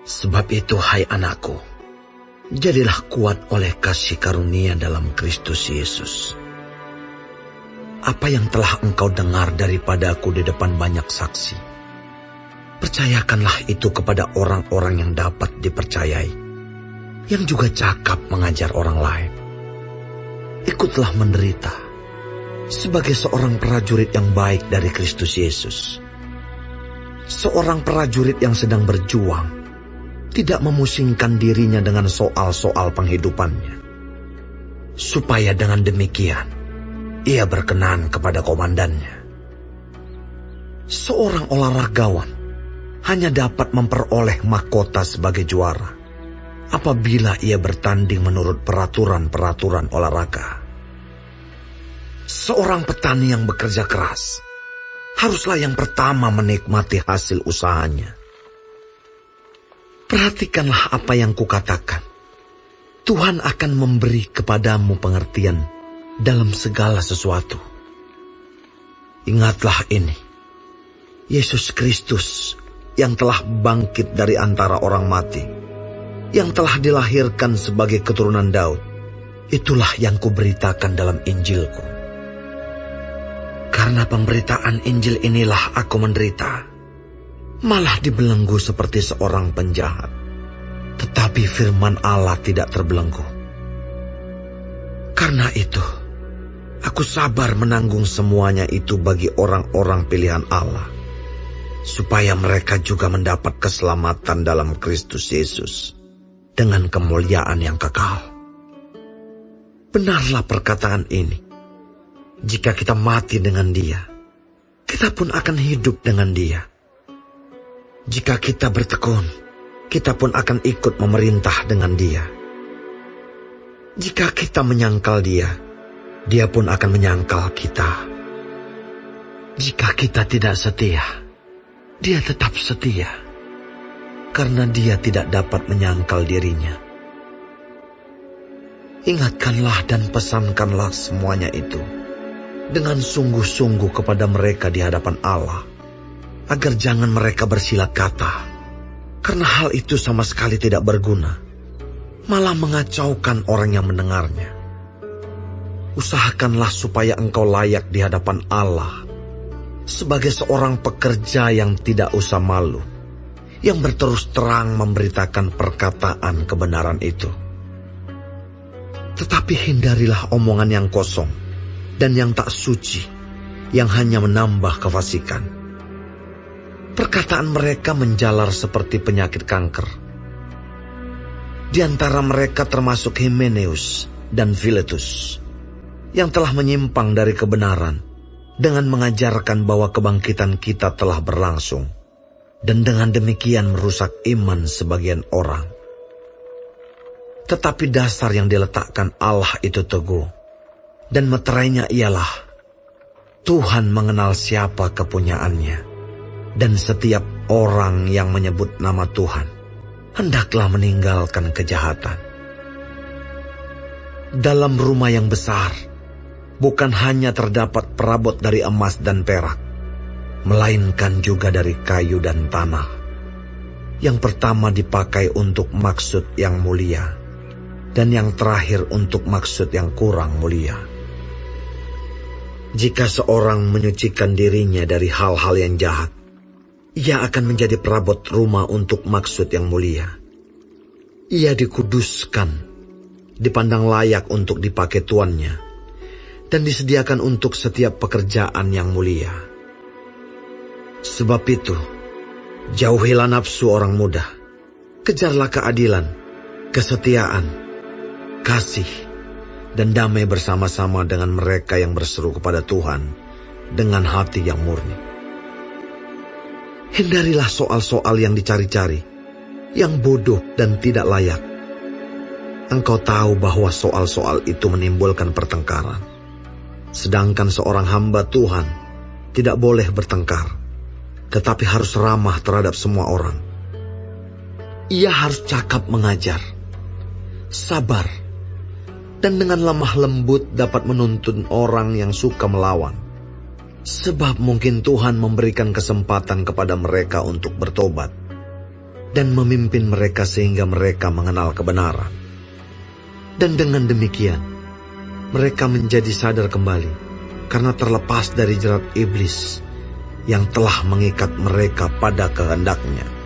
Sebab itu, hai anakku, jadilah kuat oleh kasih karunia dalam Kristus Yesus. Apa yang telah engkau dengar daripadaku di depan banyak saksi, percayakanlah itu kepada orang-orang yang dapat dipercayai, yang juga cakap mengajar orang lain. Ikutlah menderita sebagai seorang prajurit yang baik dari Kristus Yesus. Seorang prajurit yang sedang berjuang tidak memusingkan dirinya dengan soal-soal penghidupannya, supaya dengan demikian ia berkenan kepada komandannya. Seorang olahragawan hanya dapat memperoleh mahkota sebagai juara apabila ia bertanding menurut peraturan-peraturan olahraga. Seorang petani yang bekerja keras haruslah yang pertama menikmati hasil usahanya. Perhatikanlah apa yang kukatakan. Tuhan akan memberi kepadamu pengertian dalam segala sesuatu. Ingatlah ini, Yesus Kristus yang telah bangkit dari antara orang mati, yang telah dilahirkan sebagai keturunan Daud, itulah yang kuberitakan dalam Injilku. Karena pemberitaan Injil inilah aku menderita, malah dibelenggu seperti seorang penjahat. Tetapi firman Allah tidak terbelenggu. Karena itu, aku sabar menanggung semuanya itu bagi orang-orang pilihan Allah, supaya mereka juga mendapat keselamatan dalam Kristus Yesus dengan kemuliaan yang kekal. Benarlah perkataan ini. Jika kita mati dengan Dia, kita pun akan hidup dengan Dia. Jika kita bertekun, kita pun akan ikut memerintah dengan Dia. Jika kita menyangkal Dia, Dia pun akan menyangkal kita. Jika kita tidak setia, Dia tetap setia, karena Dia tidak dapat menyangkal dirinya. Ingatkanlah dan pesankanlah semuanya itu dengan sungguh-sungguh kepada mereka di hadapan Allah, agar jangan mereka bersilat kata, karena hal itu sama sekali tidak berguna, malah mengacaukan orang yang mendengarnya. Usahakanlah supaya engkau layak di hadapan Allah sebagai seorang pekerja yang tidak usah malu, yang berterus terang memberitakan perkataan kebenaran itu. Tetapi hindarilah omongan yang kosong dan yang tak suci, yang hanya menambah kefasikan. Perkataan mereka menjalar seperti penyakit kanker. Di antara mereka termasuk Himeneus dan Filetus, yang telah menyimpang dari kebenaran dengan mengajarkan bahwa kebangkitan kita telah berlangsung, dan dengan demikian merusak iman sebagian orang. Tetapi dasar yang diletakkan Allah itu teguh, dan meterainya ialah Tuhan mengenal siapa kepunyaannya. Dan setiap orang yang menyebut nama Tuhan hendaklah meninggalkan kejahatan. Dalam rumah yang besar bukan hanya terdapat perabot dari emas dan perak, melainkan juga dari kayu dan tanah. Yang pertama dipakai untuk maksud yang mulia, dan yang terakhir untuk maksud yang kurang mulia. Jika seorang menyucikan dirinya dari hal-hal yang jahat, ia akan menjadi perabot rumah untuk maksud yang mulia. Ia dikuduskan, dipandang layak untuk dipakai tuannya, dan disediakan untuk setiap pekerjaan yang mulia. Sebab itu, jauhilah nafsu orang muda, kejarlah keadilan, kesetiaan, kasih, dan damai bersama-sama dengan mereka yang berseru kepada Tuhan dengan hati yang murni. Hindarilah soal-soal yang dicari-cari, yang bodoh dan tidak layak. Engkau tahu bahwa soal-soal itu menimbulkan pertengkaran. Sedangkan seorang hamba Tuhan tidak boleh bertengkar, tetapi harus ramah terhadap semua orang. Ia harus cakap mengajar, sabar, dan dengan lemah lembut dapat menuntun orang yang suka melawan. Sebab mungkin Tuhan memberikan kesempatan kepada mereka untuk bertobat. dan memimpin mereka sehingga mereka mengenal kebenaran. Dan dengan demikian, mereka menjadi sadar kembali karena terlepas dari jerat iblis yang telah mengikat mereka pada kehendaknya.